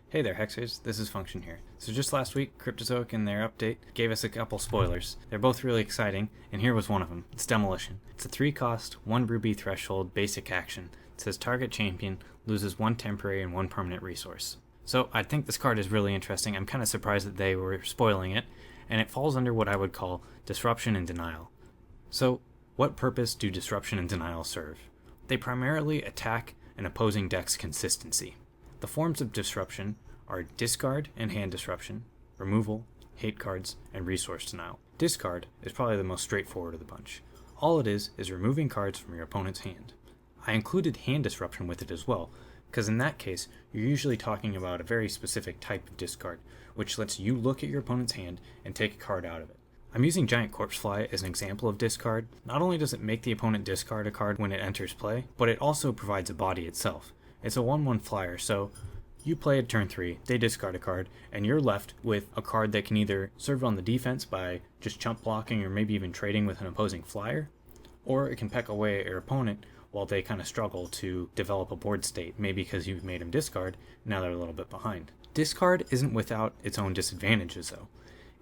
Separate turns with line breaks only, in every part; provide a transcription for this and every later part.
Hey there, Hexers. This is Function here. So just last week, Cryptozoic in their update gave us a couple spoilers. They're both really exciting, and here was one of them. It's Demolition. It's a 3-cost, 1 ruby threshold basic action. It says target champion loses 1 temporary and 1 permanent resource. So I think this card is really interesting. I'm kind of surprised that they were spoiling it, and it falls under what I would call Disruption and Denial. So what purpose do Disruption and Denial serve? They primarily attack an opposing deck's consistency. The forms of disruption are discard and hand disruption, removal, hate cards, and resource denial. Discard is probably the most straightforward of the bunch. All it is removing cards from your opponent's hand. I included hand disruption with it as well, because in that case, you're usually talking about a very specific type of discard, which lets you look at your opponent's hand and take a card out of it. I'm using Giant Corpsefly as an example of discard. Not only does it make the opponent discard a card when it enters play, but it also provides a body itself. It's a 1/1 flyer, so you play at turn 3, they discard a card, and you're left with a card that can either serve on the defense by just chump blocking or maybe even trading with an opposing flyer, or it can peck away at your opponent while they kind of struggle to develop a board state, maybe because you've made them discard, now they're a little bit behind. Discard isn't without its own disadvantages though.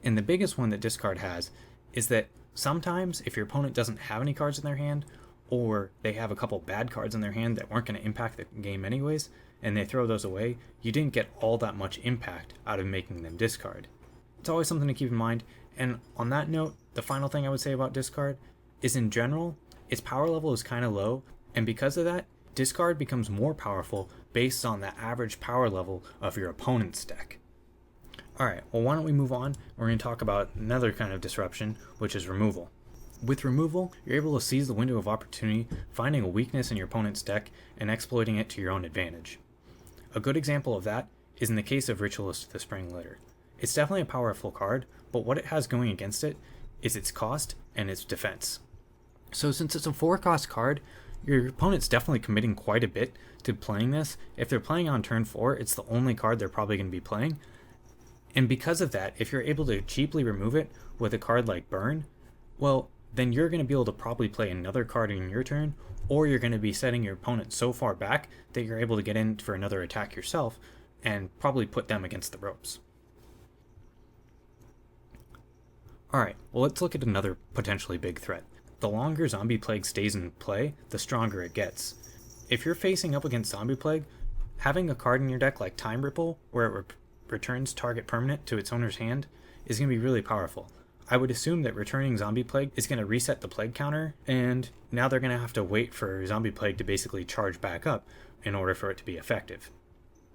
And the biggest one that discard has is that sometimes if your opponent doesn't have any cards in their hand, or they have a couple bad cards in their hand that weren't going to impact the game anyways, and they throw those away, you didn't get all that much impact out of making them discard. It's always something to keep in mind, and on that note, the final thing I would say about discard is in general, its power level is kind of low, and because of that, discard becomes more powerful based on the average power level of your opponent's deck. Alright, well why don't we move on? We're going to talk about another kind of disruption, which is removal. With removal, you're able to seize the window of opportunity, finding a weakness in your opponent's deck and exploiting it to your own advantage. A good example of that is in the case of Ritualist of the Spring Litter. It's definitely a powerful card, but what it has going against it is its cost and its defense. So since it's a 4-cost card, your opponent's definitely committing quite a bit to playing this. If they're playing on turn 4, it's the only card they're probably going to be playing. And because of that, if you're able to cheaply remove it with a card like Burn, well, then you're going to be able to probably play another card in your turn, or you're going to be setting your opponent so far back that you're able to get in for another attack yourself and probably put them against the ropes. Alright, well let's look at another potentially big threat. The longer Zombie Plague stays in play, the stronger it gets. If you're facing up against Zombie Plague, having a card in your deck like Time Ripple, where it returns target permanent to its owner's hand, is going to be really powerful. I would assume that returning Zombie Plague is going to reset the Plague counter, and now they're going to have to wait for Zombie Plague to basically charge back up in order for it to be effective.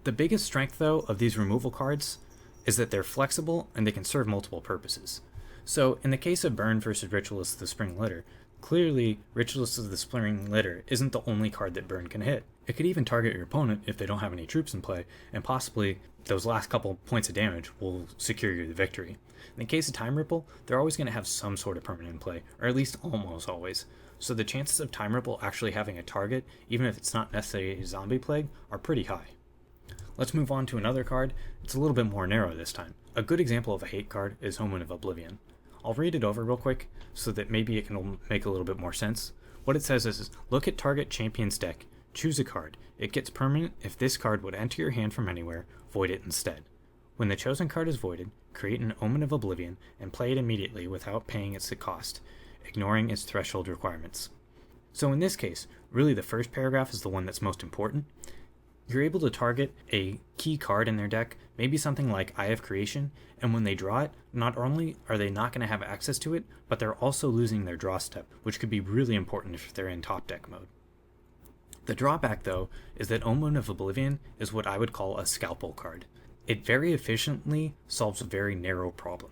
The biggest strength, though, of these removal cards is that they're flexible and they can serve multiple purposes. So, in the case of Burn versus Ritualist of the Spring Litter, clearly Ritualist of the Spring Litter isn't the only card that Burn can hit. It could even target your opponent if they don't have any troops in play, and possibly those last couple points of damage will secure you the victory. In the case of Time Ripple, they're always going to have some sort of permanent in play, or at least almost always. So the chances of Time Ripple actually having a target, even if it's not necessarily a Zombie Plague, are pretty high. Let's move on to another card. It's a little bit more narrow this time. A good example of a hate card is Omen of Oblivion. I'll read it over real quick so that maybe it can make a little bit more sense. What it says is, look at target champion's deck, choose a card. It gets permanent if this card would enter your hand from anywhere, void it instead. When the chosen card is voided, create an Omen of Oblivion and play it immediately without paying its cost, ignoring its threshold requirements. So in this case, really the first paragraph is the one that's most important. You're able to target a key card in their deck, maybe something like Eye of Creation, and when they draw it, not only are they not going to have access to it, but they're also losing their draw step, which could be really important if they're in top deck mode. The drawback, though, is that Omen of Oblivion is what I would call a scalpel card. It very efficiently solves a very narrow problem.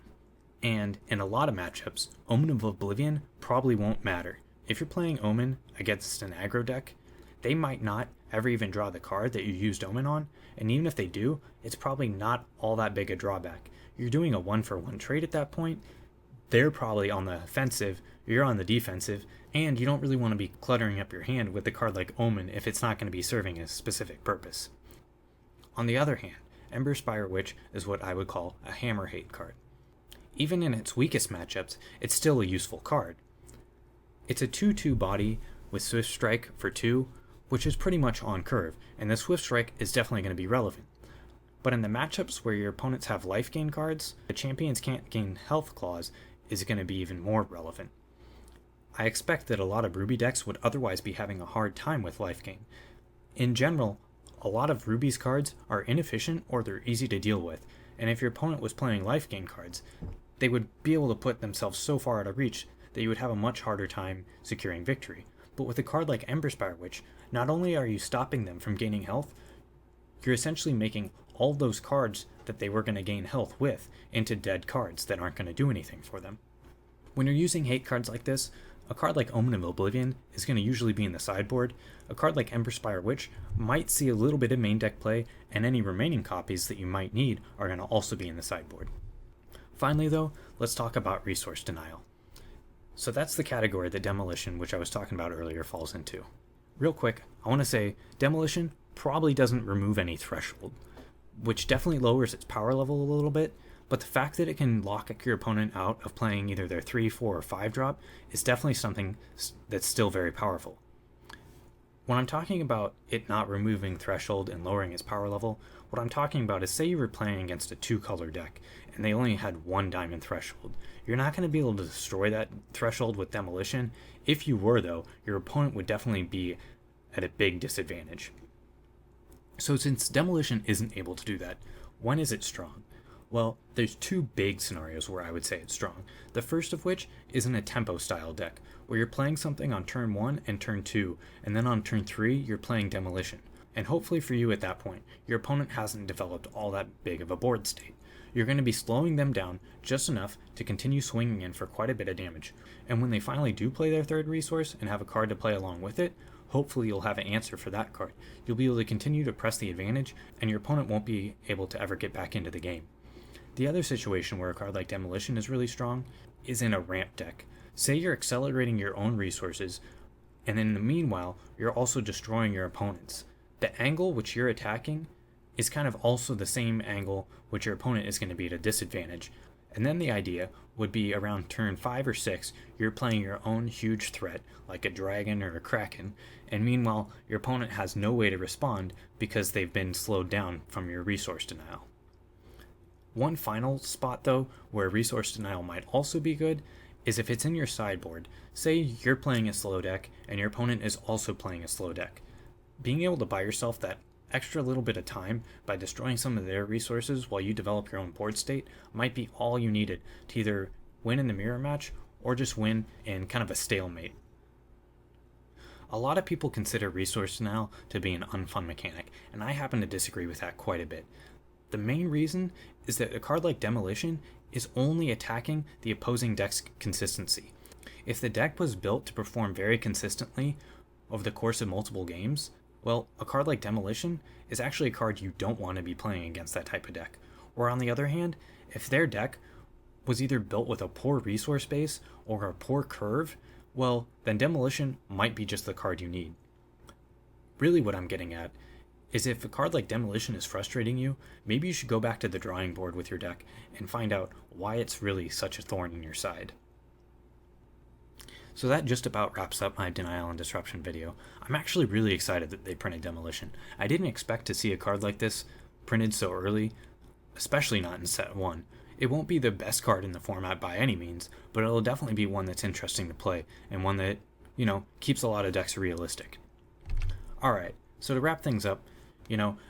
And in a lot of matchups, Omen of Oblivion probably won't matter. If you're playing Omen against an aggro deck, they might not ever even draw the card that you used Omen on, and even if they do, it's probably not all that big a drawback. You're doing a 1-for-1 trade at that point, they're probably on the offensive, you're on the defensive, and you don't really want to be cluttering up your hand with a card like Omen if it's not going to be serving a specific purpose. On the other hand, Ember Spire Witch is what I would call a hammer hate card. Even in its weakest matchups, it's still a useful card. It's a 2/2 body with Swift Strike for 2, which is pretty much on curve, and the Swift Strike is definitely going to be relevant. But in the matchups where your opponents have life gain cards, the champions can't gain health clause is going to be even more relevant. I expect that a lot of Ruby decks would otherwise be having a hard time with life gain. In general, a lot of Ruby's cards are inefficient or they're easy to deal with, and if your opponent was playing life gain cards, they would be able to put themselves so far out of reach that you would have a much harder time securing victory. But with a card like Emberspire Witch, not only are you stopping them from gaining health, you're essentially making all those cards that they were going to gain health with into dead cards that aren't going to do anything for them. When you're using hate cards like this, a card like Omen of Oblivion is going to usually be in the sideboard. A card like Emberspire Witch might see a little bit of main deck play, and any remaining copies that you might need are going to also be in the sideboard. Finally though, let's talk about resource denial. So that's the category that Demolition, which I was talking about earlier, falls into. Real quick, I want to say Demolition probably doesn't remove any threshold, which definitely lowers its power level a little bit, but the fact that it can lock your opponent out of playing either their 3, 4, or 5 drop is definitely something that's still very powerful. When I'm talking about it not removing threshold and lowering its power level, what I'm talking about is, say you were playing against a 2-color deck and they only had 1 diamond threshold. You're not going to be able to destroy that threshold with Demolition. If you were though, your opponent would definitely be at a big disadvantage. So since Demolition isn't able to do that, when is it strong? Well, there's 2 big scenarios where I would say it's strong. The first of which is in a tempo style deck, where you're playing something on turn 1 and turn 2, and then on turn 3 you're playing Demolition. And hopefully for you at that point, your opponent hasn't developed all that big of a board state. You're going to be slowing them down just enough to continue swinging in for quite a bit of damage. And when they finally do play their 3rd resource and have a card to play along with it, hopefully you'll have an answer for that card. You'll be able to continue to press the advantage, and your opponent won't be able to ever get back into the game. The other situation where a card like Demolition is really strong is in a ramp deck. Say you're accelerating your own resources, and in the meanwhile, you're also destroying your opponent's. The angle which you're attacking is kind of also the same angle which your opponent is going to be at a disadvantage. And then the idea would be around turn 5 or 6, you're playing your own huge threat, like a dragon or a kraken, and meanwhile, your opponent has no way to respond because they've been slowed down from your resource denial. One final spot though, where resource denial might also be good, is if it's in your sideboard. Say you're playing a slow deck, and your opponent is also playing a slow deck. Being able to buy yourself that extra little bit of time by destroying some of their resources while you develop your own board state might be all you needed to either win in the mirror match or just win in kind of a stalemate. A lot of people consider resource denial to be an unfun mechanic, and I happen to disagree with that quite a bit. The main reason is that a card like Demolition is only attacking the opposing deck's consistency. If the deck was built to perform very consistently over the course of multiple games, well, a card like Demolition is actually a card you don't want to be playing against that type of deck. Or on the other hand, if their deck was either built with a poor resource base or a poor curve, well, then Demolition might be just the card you need. Really what I'm getting at is if a card like Demolition is frustrating you, maybe you should go back to the drawing board with your deck and find out why it's really such a thorn in your side. So that just about wraps up my Denial and Disruption video. I'm actually really excited that they printed Demolition. I didn't expect to see a card like this printed so early, especially not in set 1. It won't be the best card in the format by any means, but it'll definitely be one that's interesting to play, and one that, keeps a lot of decks realistic. Alright, so to wrap things up,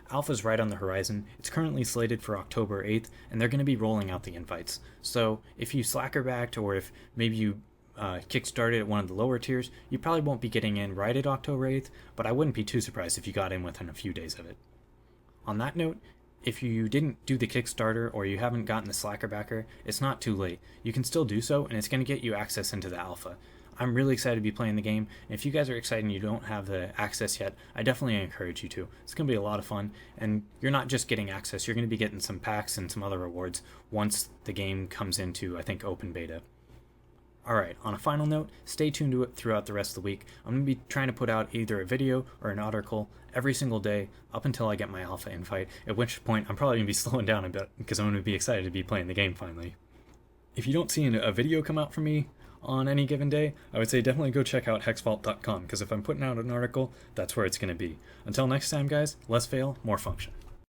Alpha's right on the horizon. It's currently slated for October 8th, and they're going to be rolling out the invites. So if you slackerbacked, or if maybe you kickstarted at one of the lower tiers, you probably won't be getting in right at October 8th, but I wouldn't be too surprised if you got in within a few days of it. On that note, if you didn't do the Kickstarter or you haven't gotten the Slackerbacker, it's not too late. You can still do so, and it's going to get you access into the alpha. I'm really excited to be playing the game, and if you guys are excited and you don't have the access yet, I definitely encourage you to. It's going to be a lot of fun, and you're not just getting access, you're going to be getting some packs and some other rewards once the game comes into, I think, open beta. Alright, on a final note, stay tuned to it throughout the rest of the week. I'm going to be trying to put out either a video or an article every single day up until I get my alpha invite, at which point I'm probably going to be slowing down a bit because I'm going to be excited to be playing the game finally. If you don't see a video come out from me on any given day, I would say definitely go check out hexvault.com, because if I'm putting out an article, that's where it's going to be. Until next time guys, less fail, more function.